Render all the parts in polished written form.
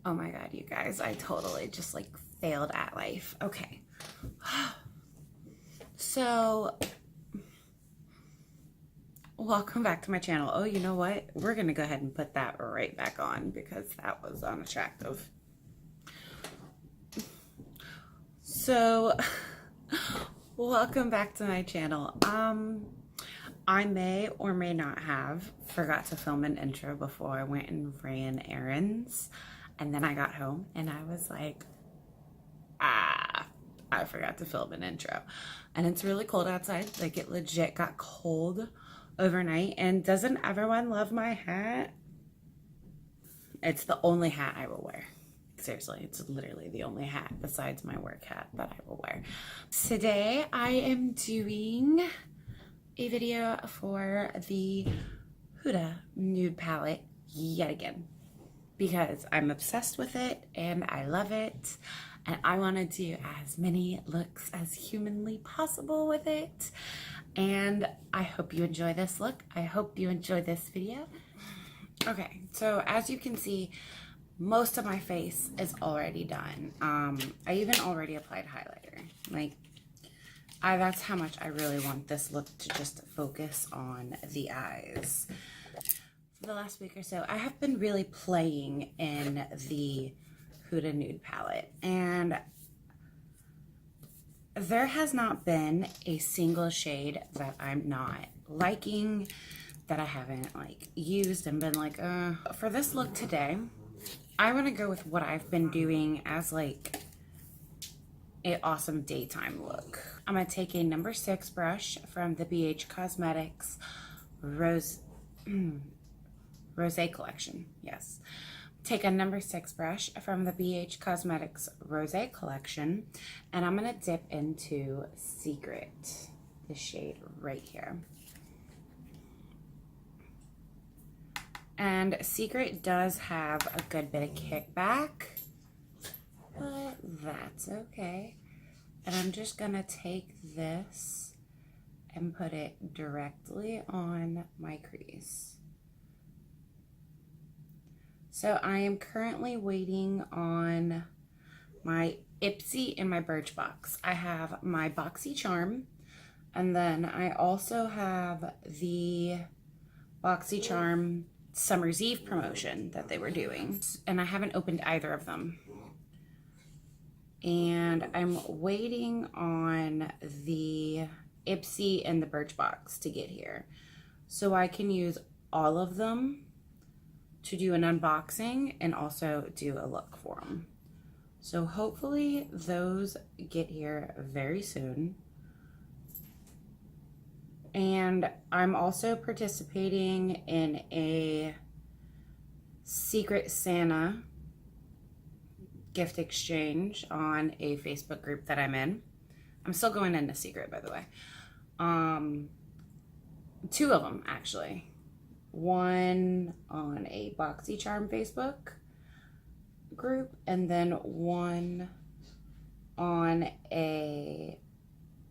Oh my god, you guys, I totally just like failed at life. Okay. So, welcome back to my channel. Oh, you know what? We're gonna go ahead and put that right back on because that was unattractive. So, welcome back to my channel. I may or may not have forgot to film an intro before I went and ran errands. And then I got home and I was like, I forgot to film an intro. And it's really cold outside. Like, it legit got cold overnight. And doesn't everyone love my hat? It's the only hat I will wear. Seriously, it's literally the only hat besides my work hat that I will wear. Today I am doing a video for the Huda Nude Palette yet again, because I'm obsessed with it and I love it and I want to do as many looks as humanly possible with it. And I hope you enjoy this look. I hope you enjoy this video. Okay, so as you can see, most of my face is already done. I even already applied highlighter. Like, that's how much I really want this look to just focus on the eyes. For the last week or so, I have been really playing in the Huda Nude Palette, and there has not been a single shade that I'm not liking, that I haven't like used and been like, For this look today, I want to go with what I've been doing as like an awesome daytime look. I'm going to take a number 6 brush from the BH Cosmetics Rose collection. Yes. Take a number 6 brush from the BH Cosmetics Rose collection, and I'm going to dip into Secret, the shade right here. And Secret does have a good bit of kickback, but that's okay. And I'm just gonna take this and put it directly on my crease. So I am currently waiting on my Ipsy and my Birchbox. I have my BoxyCharm, and then I also have the BoxyCharm Summer's Eve promotion that they were doing, and I haven't opened either of them. And I'm waiting on the Ipsy and the Birchbox to get here so I can use all of them to do an unboxing and also do a look for them. So hopefully those get here very soon. And I'm also participating in a Secret Santa gift exchange on a Facebook group that I'm in. I'm still going into Secret, by the way. 2 of them, actually. One on a BoxyCharm Facebook group, and then one on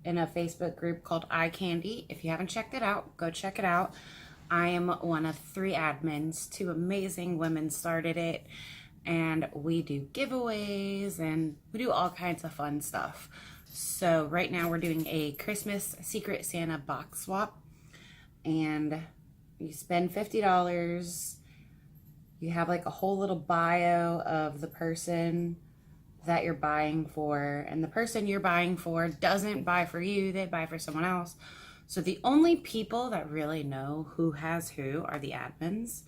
in a Facebook group called Eye Candy. If you haven't checked it out, go check it out. I am one of 3 admins. 2 amazing women started it, and we do giveaways and we do all kinds of fun stuff. So right now we're doing a Christmas Secret Santa box swap, and you spend $50. You have like a whole little bio of the person that you're buying for, and the person you're buying for doesn't buy for you, they buy for someone else. So the only people that really know who has who are the admins.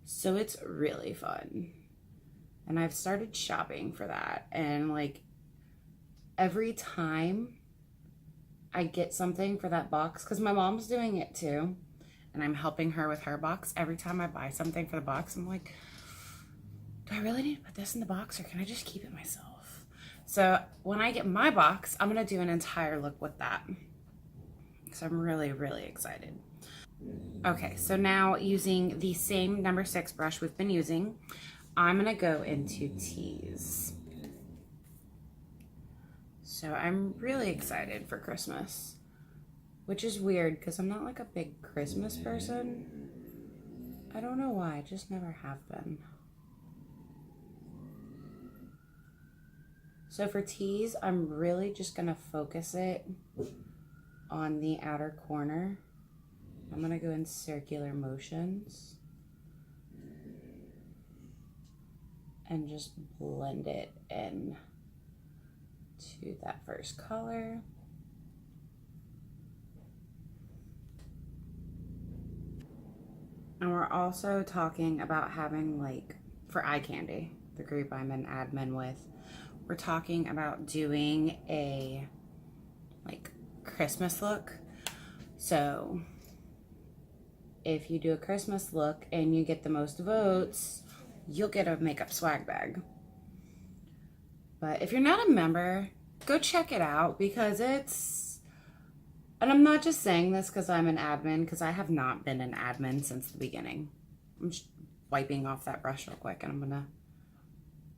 So it's really fun. And I've started shopping for that, and like every time I get something for that box, because my mom's doing it too, and I'm helping her with her box. Every time I buy something for the box, I'm like, do I really need to put this in the box, or can I just keep it myself? So when I get my box, I'm gonna do an entire look with that. So I'm really, really excited. Okay, so now using the same number 6 brush we've been using, I'm gonna go into Tease. So I'm really excited for Christmas, which is weird because I'm not like a big Christmas person. I don't know why, I just never have been. So for tease, I'm really just gonna focus it on the outer corner. I'm gonna go in circular motions and just blend it in to that first color. And we're also talking about having, like, for Eye Candy, the group I'm an admin with, we're talking about doing a, like, Christmas look. So if you do a Christmas look and you get the most votes, you'll get a makeup swag bag. But if you're not a member, go check it out, because it's, and I'm not just saying this because I'm an admin, because I have not been an admin since the beginning. I'm just wiping off that brush real quick, and I'm gonna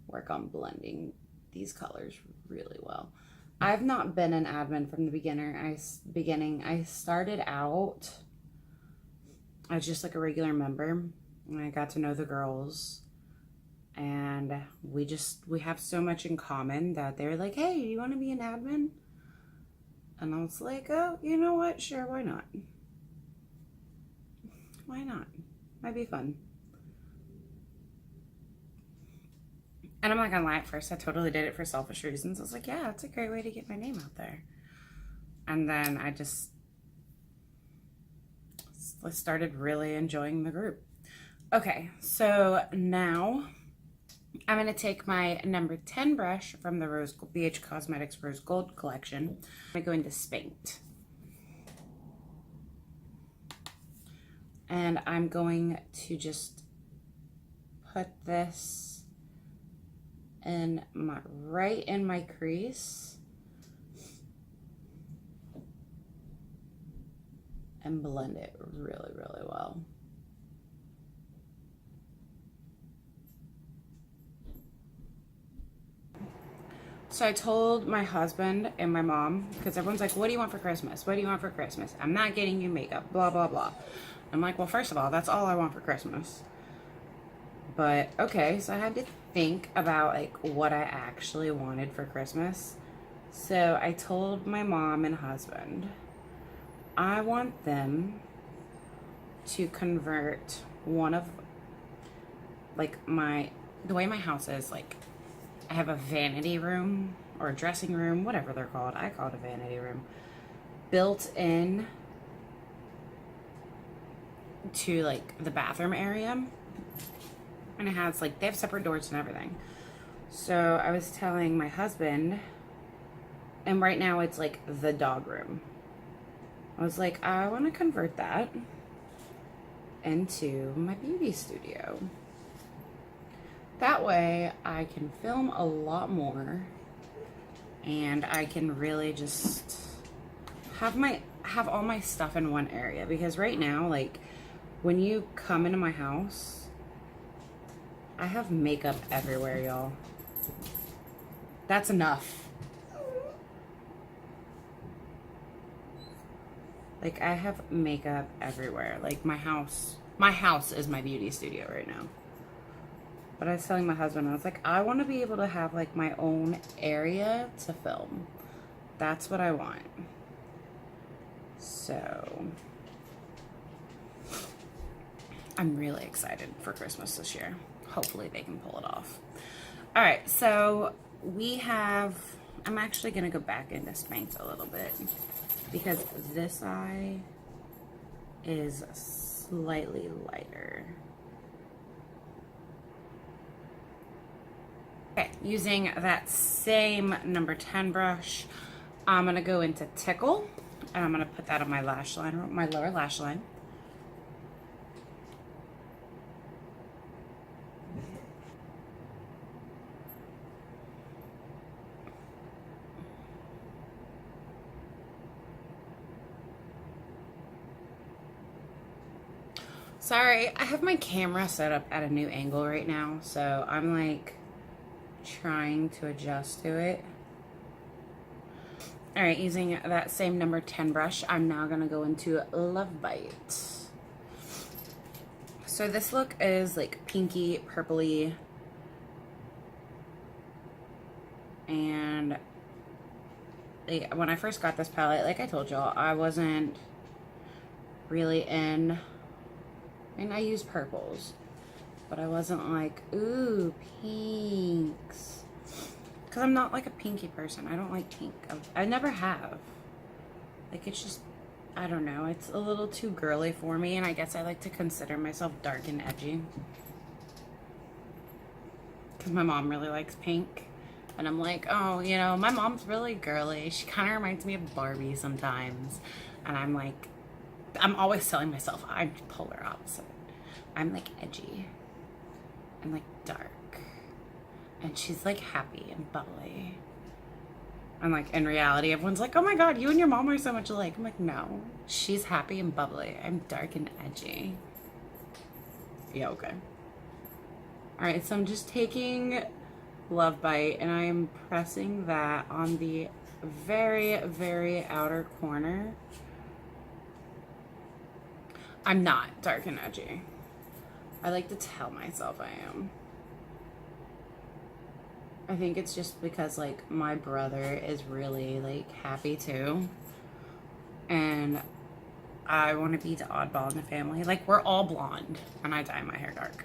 work on blending these colors really well. I've not been an admin from the beginning. I started out as just like a regular member, and I got to know the girls, and we have so much in common that they were like, hey, you want to be an admin? And I was like, oh, you know what? Sure, why not? Why not? Might be fun. And I'm not gonna lie, at first I totally did it for selfish reasons. I was like, yeah, it's a great way to get my name out there. And then I started really enjoying the group. Okay, so now I'm gonna take my number 10 brush from the BH Cosmetics Rose Gold collection. I'm gonna go into Spaint. And I'm going to just put this right in my crease and blend it really, really well. So I told my husband and my mom, because everyone's like, what do you want for Christmas? What do you want for Christmas? I'm not getting you makeup, blah, blah, blah. I'm like, well, first of all, that's all I want for Christmas. But okay, so I had to think about like what I actually wanted for Christmas. So I told my mom and husband, I want them to convert one of, like, the way my house is, like, I have a vanity room or a dressing room, whatever they're called. I call it a vanity room, built in to like the bathroom area. And it has, like, they have separate doors and everything. So I was telling my husband, and right now it's like the dog room. I was like, I want to convert that into my beauty studio. That way I can film a lot more, and I can really just have all my stuff in one area. Because right now, like, when you come into my house, I have makeup everywhere, y'all. That's enough. Like, I have makeup everywhere. Like, my house is my beauty studio right now. But I was telling my husband, I was like, I want to be able to have, like, my own area to film. That's what I want. So I'm really excited for Christmas this year. Hopefully they can pull it off. All right, so I'm actually going to go back into Spaint a little bit, because this eye is slightly lighter. Okay, using that same number 10 brush, I'm going to go into Tickle, and I'm going to put that on my lash line, my lower lash line. Sorry, I have my camera set up at a new angle right now, so I'm like trying to adjust to it. All right, using that same number 10 brush, I'm now gonna go into Love Bite. So this look is like pinky, purpley, and And when I first got this palette, like I told y'all, I wasn't really in, and I use purples, but I wasn't like, ooh, pinks. Because I'm not like a pinky person. I don't like pink. I never have. Like, it's just, I don't know. It's a little too girly for me, and I guess I like to consider myself dark and edgy. Because my mom really likes pink. And I'm like, oh, you know, my mom's really girly. She kind of reminds me of Barbie sometimes. And I'm like, I'm always telling myself I'm polar opposite. I'm like edgy and like dark. And she's like happy and bubbly. And like in reality, everyone's like, oh my God, you and your mom are so much alike. I'm like, no, she's happy and bubbly. I'm dark and edgy. Yeah, okay. All right, so I'm just taking Love Bite, and I am pressing that on the very, very outer corner. I'm not dark and edgy. I like to tell myself I am. I think it's just because, like, my brother is really, like, happy too. And I want to be the oddball in the family. Like, we're all blonde, and I dye my hair dark.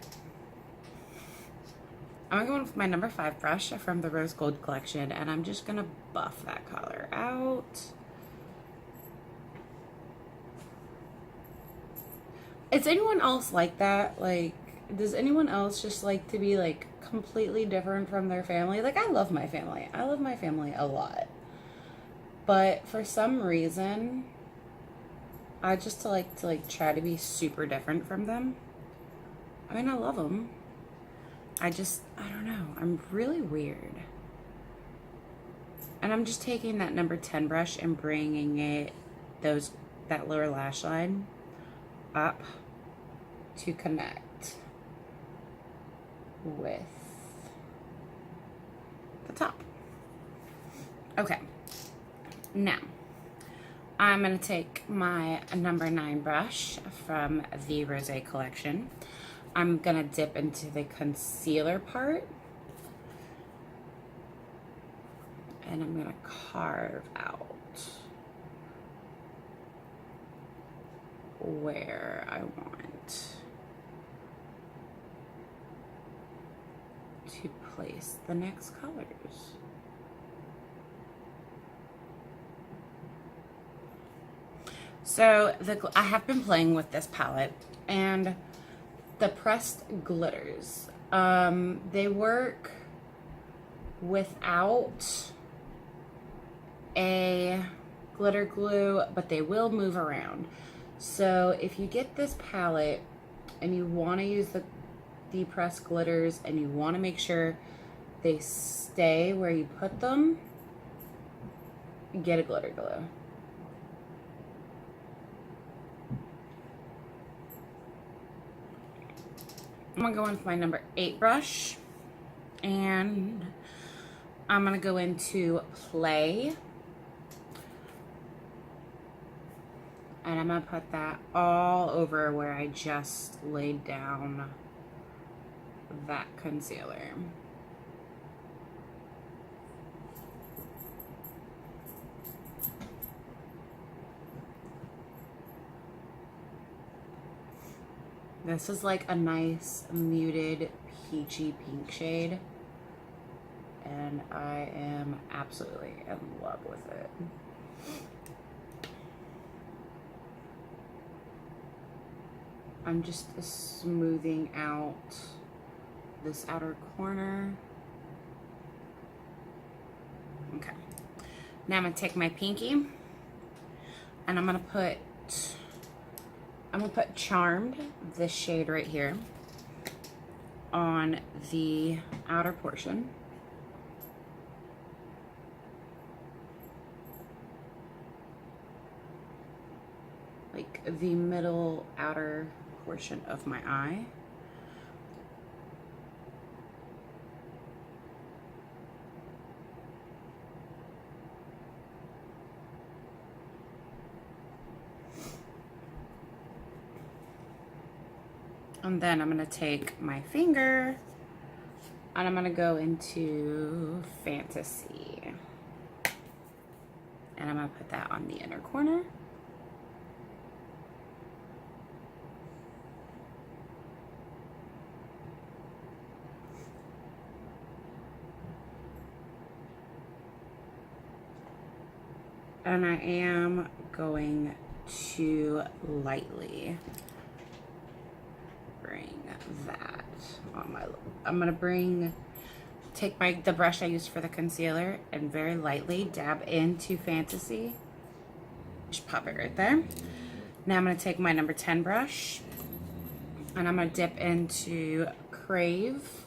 I'm going to go in with my number 5 brush from the Rose Gold collection, and I'm just going to buff that color out. Is anyone else like that? Like, does anyone else just like to be, like, completely different from their family? Like, I love my family. I love my family a lot. But for some reason, I just like to try to be super different from them. I mean, I love them. I don't know. I'm really weird. And I'm just taking that number 10 brush and bringing it, that lower lash line up to connect with the top. Okay. Now, I'm going to take my number 9 brush from the Rosé collection. I'm going to dip into the concealer part, and I'm going to carve out where I want to place the next colors. So I have been playing with this palette, and the pressed glitters, they work without a glitter glue, but they will move around. So if you get this palette and you want to use the pressed glitters and you want to make sure they stay where you put them, get a glitter glue. I'm going to go in with my number 8 brush, and I'm going to go into Play, and I'm going to put that all over where I just laid down that concealer. This is like a nice muted peachy pink shade, and I am absolutely in love with it. I'm just smoothing out this outer corner. Okay. Now I'm gonna take my pinky, and I'm gonna put Charmed, this shade right here, on the outer portion. Like the middle outer portion of my eye. And then I'm going to take my finger, And I'm gonna go into Fantasy. And I'm gonna put that on the inner corner. And I am going to lightly bring that on my lip. I'm gonna take the brush I used for the concealer and very lightly dab into Fantasy. Just pop it right there. Now I'm gonna take my number 10 brush and I'm gonna dip into Crave.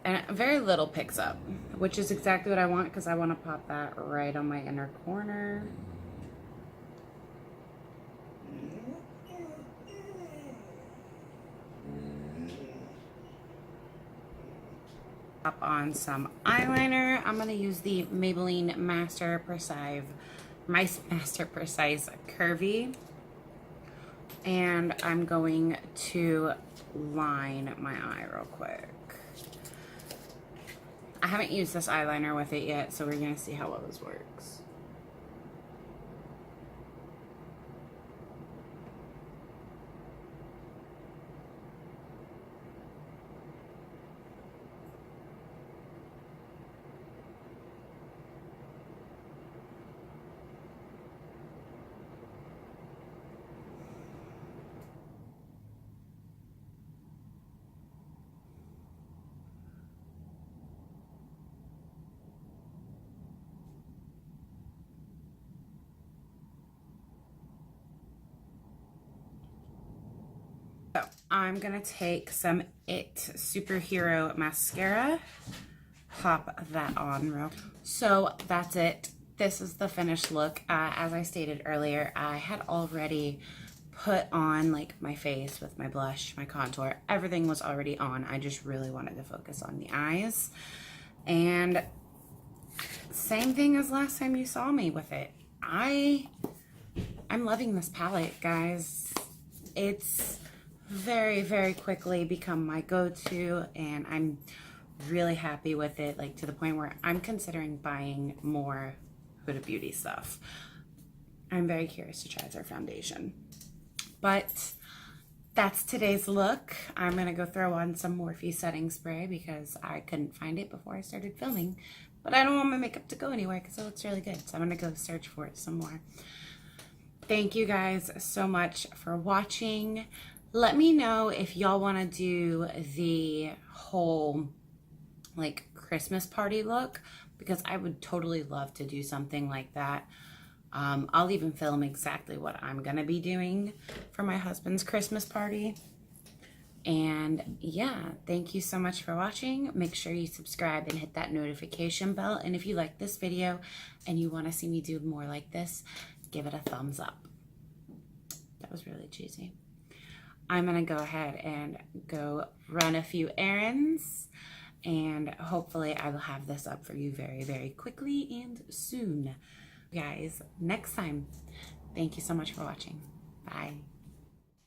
And very little picks up, which is exactly what I want because I want to pop that right on my inner corner. Pop on some eyeliner. I'm going to use the Maybelline Master Precise Curvy. And I'm going to line my eye real quick. I haven't used this eyeliner with it yet, so we're gonna see how well this works. So I'm gonna take some It Superhero Mascara, pop that on real. So that's it. This is the finished look. As I stated earlier, I had already put on like my face with my blush, my contour, everything was already on. I just really wanted to focus on the eyes. And same thing as last time you saw me with it. I'm loving this palette, guys. It's very, very quickly become my go-to, and I'm really happy with it, like to the point where I'm considering buying more Huda Beauty stuff. I'm very curious to try their foundation. But that's today's look. I'm gonna go throw on some Morphe setting spray because I couldn't find it before I started filming, but I don't want my makeup to go anywhere because it looks really good, so I'm gonna go search for it some more. Thank you guys so much for watching. Let me know if y'all want to do the whole like Christmas party look, because I would totally love to do something like that. I'll even film exactly what I'm gonna be doing for my husband's Christmas party. And yeah, thank you so much for watching. Make sure you subscribe and hit that notification bell. And if you like this video and you want to see me do more like this, give it a thumbs up. That was really cheesy. I'm gonna go ahead and go run a few errands, and hopefully I will have this up for you very, very quickly and soon. Guys, next time, thank you so much for watching. Bye.